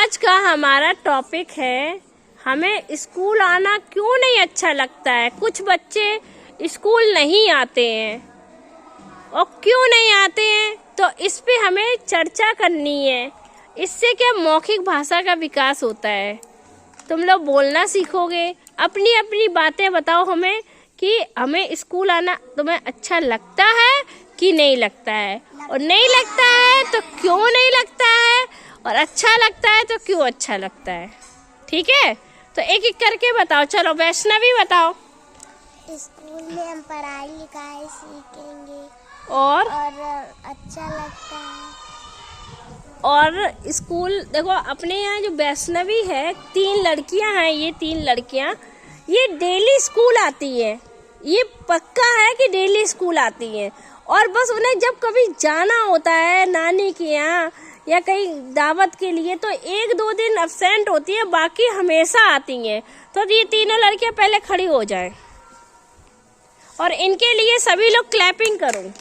आज का हमारा टॉपिक है, हमें स्कूल आना क्यों नहीं अच्छा लगता है। कुछ बच्चे स्कूल नहीं आते हैं और क्यों नहीं आते हैं, तो इस पे हमें चर्चा करनी है। इससे क्या मौखिक भाषा का विकास होता है। तुम लोग बोलना सीखोगे, अपनी अपनी बातें बताओ हमें कि हमें स्कूल आना तुम्हें अच्छा लगता है कि नहीं लगता है, और नहीं लगता है तो क्यों नहीं लगता है, और अच्छा लगता है तो क्यों अच्छा लगता है। ठीक है, तो एक एक करके बताओ। चलो वैष्णवी बताओ। स्कूल में हम पढ़ाई लिखाई सीखेंगे और अच्छा लगता है। और स्कूल देखो, अपने यहाँ जो वैष्णवी है, 3 लड़कियां हैं, ये 3 लड़कियां ये डेली स्कूल आती है। ये पक्का है कि डेली स्कूल आती है, और बस उन्हें जब कभी जाना होता है नानी के यहाँ या कहीं दावत के लिए तो 1-2 दिन अब्सेंट होती है, बाकी हमेशा आती हैं। तो ये तीनों लड़कियां पहले खड़ी हो जाएं और इनके लिए सभी लोग क्लैपिंग करो,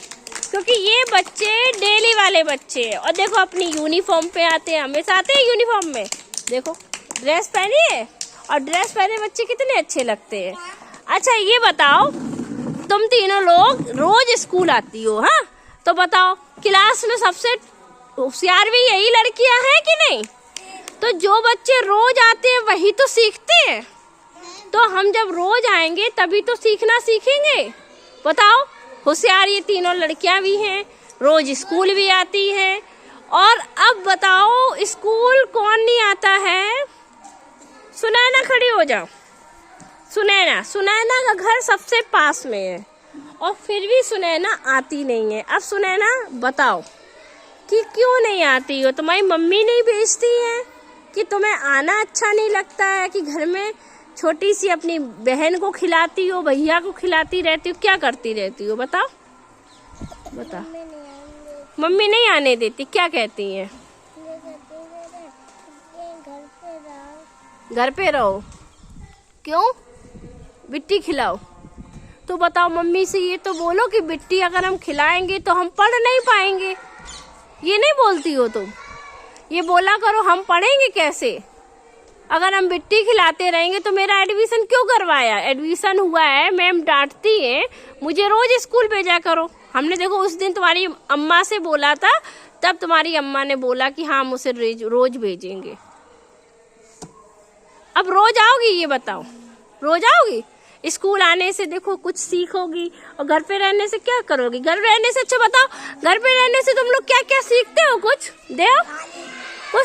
क्योंकि ये बच्चे डेली वाले बच्चे हैं। और देखो अपनी यूनिफॉर्म पे आते हैं, हमेशा आते हैं यूनिफॉर्म में। देखो ड्रेस पहनी है, और ड्रेस पहने बच्चे कितने अच्छे लगते हैं। अच्छा ये बताओ, तुम तीनों लोग रोज स्कूल आती हो, हाँ? तो बताओ क्लास में सबसे होशियार भी यही लड़कियां हैं कि नहीं? तो जो बच्चे रोज आते हैं वही तो सीखते हैं। तो हम जब रोज आएंगे तभी तो सीखना सीखेंगे। बताओ, होशियार ये तीनों लड़कियां भी हैं, रोज स्कूल भी आती हैं। और अब बताओ स्कूल कौन नहीं आता है? सुनैना खड़ी हो जाओ। सुनैना का घर सबसे पास में है, और फिर भी सुनैना आती नहीं है। अब सुनैना बताओ कि क्यों नहीं आती हो? तुम्हारी मम्मी नहीं भेजती है कि तुम्हें आना अच्छा नहीं लगता है, कि घर में छोटी सी अपनी बहन को खिलाती हो, भैया को खिलाती रहती हो, क्या करती रहती हो? बताओ। मम्मी नहीं आने देती, क्या कहती हैं? घर पे रहो। क्यों? बिट्टी खिलाओ। तो बताओ, मम्मी से ये तो बोलो कि बिट्टी अगर हम खिलाएंगे तो हम पढ़ नहीं पाएंगे। ये नहीं बोलती हो तुम? ये बोला करो, हम पढ़ेंगे कैसे अगर हम बिट्टी खिलाते रहेंगे। तो मेरा एडमिशन क्यों करवाया? एडमिशन हुआ है, मैम डांटती है, मुझे रोज स्कूल भेजा करो। हमने देखो उस दिन तुम्हारी अम्मा से बोला था, तब तुम्हारी अम्मा ने बोला कि हाँ हम उसे रोज भेजेंगे। अब रोज आओगी? ये बताओ, रोज आओगी? स्कूल आने से देखो कुछ सीखोगी, और घर पे रहने से क्या करोगी? घर रहने से अच्छा बताओ, घर पे रहने से तुम लोग क्या क्या सीखते हो? कुछ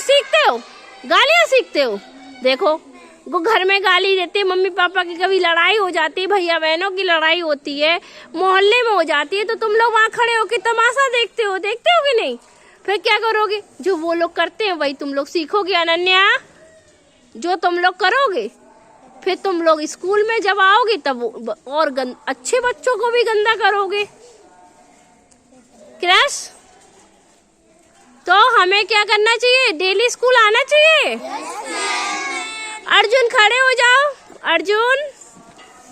सीखते हो? गालियाँ सीखते हो? देखो वो घर में गाली देते, मम्मी पापा की कभी लड़ाई हो जाती है, भैया बहनों की लड़ाई होती है, मोहल्ले में हो जाती है, तो तुम लोग वहाँ खड़े होके तमाशा देखते हो कि नहीं? फिर क्या करोगे? जो वो लोग करते हैं वही तुम लोग सीखोगे। अनन्या, जो तुम लोग करोगे, फिर तुम लोग स्कूल में जब आओगे तब और अच्छे बच्चों को भी गंदा करोगे। क्रश, तो हमें क्या करना चाहिए? डेली स्कूल आना चाहिए। अर्जुन खड़े हो जाओ। अर्जुन,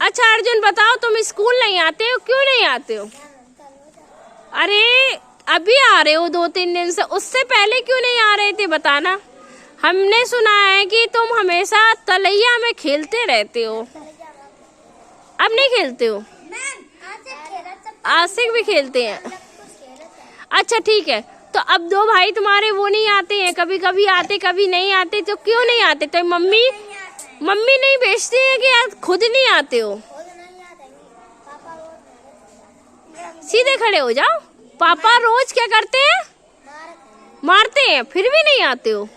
अच्छा अर्जुन बताओ, तुम स्कूल नहीं आते हो, क्यों नहीं आते हो? अरे अभी आ रहे हो 2-3 दिन से, उससे पहले क्यों नहीं आ रहे थे? बताना। हमने सुना है कि तुम हमेशा तलैया में खेलते रहते हो। अब नहीं खेलते हो? आशिक भी खेलते हैं। अच्छा ठीक है, तो अब 2 भाई तुम्हारे वो नहीं आते हैं, कभी कभी आते कभी नहीं आते, तो क्यों नहीं आते? तो मम्मी नहीं भेजती है कि यार खुद नहीं आते हो? सीधे खड़े हो जाओ। पापा रोज क्या करते हैं? मारते हैं, फिर भी नहीं आते हो?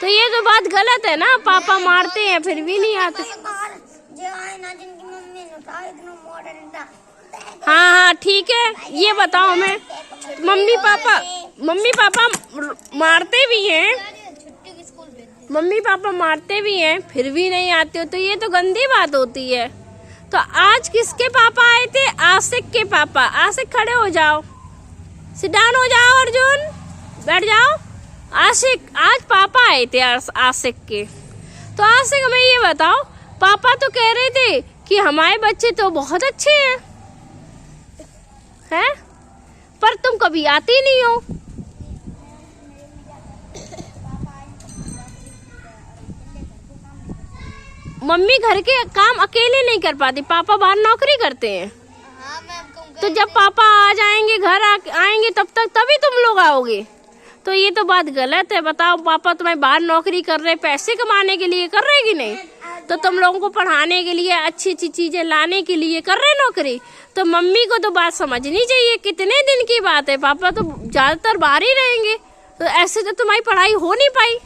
तो ये तो बात गलत है ना, पापा मारते हैं फिर भी नहीं आते। हाँ ठीक है, ये बताओ हमें, मम्मी पापा मारते भी हैं, फिर भी नहीं आते हो, तो ये तो गंदी बात होती है। तो आज किसके पापा आए थे? आशिक के पापा। आशिक खड़े हो जाओ, सिट डाउन हो जाओ। अर्जुन बैठ जाओ। आशिक, आज पापा आए थे आशिक के। तो आशिक हमें ये बताओ, पापा तो कह रहे थे कि हमारे बच्चे तो बहुत अच्छे हैं, पर तुम कभी आती नहीं हो। मम्मी घर के काम अकेले नहीं कर पाती, पापा बाहर नौकरी करते हैं। हाँ मैम, तो जब पापा आ जाएंगे घर आएंगे तभी तुम लोग आओगे। तो ये तो बात गलत है। बताओ, पापा तुम्हें बाहर नौकरी कर रहे, पैसे कमाने के लिए कर रहे कि नहीं? तो तुम लोगों को पढ़ाने के लिए, अच्छी अच्छी चीजें लाने के लिए कर रहे नौकरी। तो मम्मी को तो बात समझनी चाहिए। कितने दिन की बात है, पापा तो ज्यादातर बाहर ही रहेंगे, तो ऐसे तो तुम्हारी पढ़ाई हो नहीं पाई।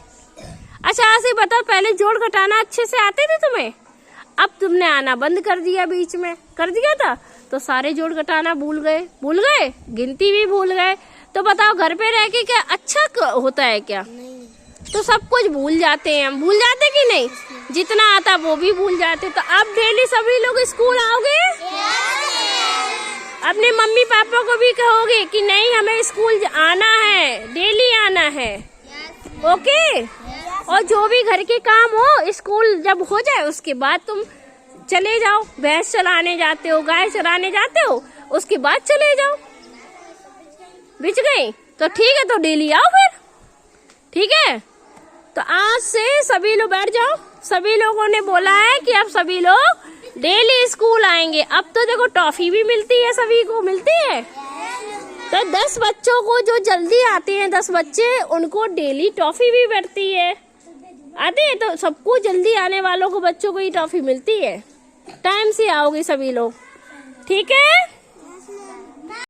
अच्छा आज ही बताओ, पहले जोड़ घटाना अच्छे से आते थे तुम्हें? अब तुमने आना बंद कर दिया, बीच में कर दिया था, तो सारे जोड़ घटाना भूल गए, गिनती भी भूल गए। तो बताओ, घर पे रह के क्या अच्छा होता है क्या? तो सब कुछ भूल जाते हैं हम। भूल जाते कि नहीं? जितना आता वो भी भूल जाते। तो अब डेली सभी लोग स्कूल आओगे? अपने मम्मी पापा को भी कहोगे कि नहीं, हमें स्कूल आना है, डेली आना है। ओके? और जो भी घर के काम हो, स्कूल जब हो जाए उसके बाद तुम चले जाओ। भैंस चलाने जाते हो, गाय चराने जाते हो, उसके बाद चले जाओ। बिच गई? तो ठीक है, तो डेली आओ फिर। ठीक है? तो आज से सभी लोग बैठ जाओ। सभी लोगों ने बोला है कि अब सभी लोग डेली स्कूल आएंगे। अब तो देखो टॉफी भी मिलती है, सभी को मिलती है। तो 10 बच्चों को जो जल्दी आते हैं, 10 बच्चे, उनको डेली टॉफी भी बैठती है। आते हैं तो सबको जल्दी आने वालों को, बच्चों को ही टॉफी मिलती है। टाइम से आओगे सभी लोग। ठीक है?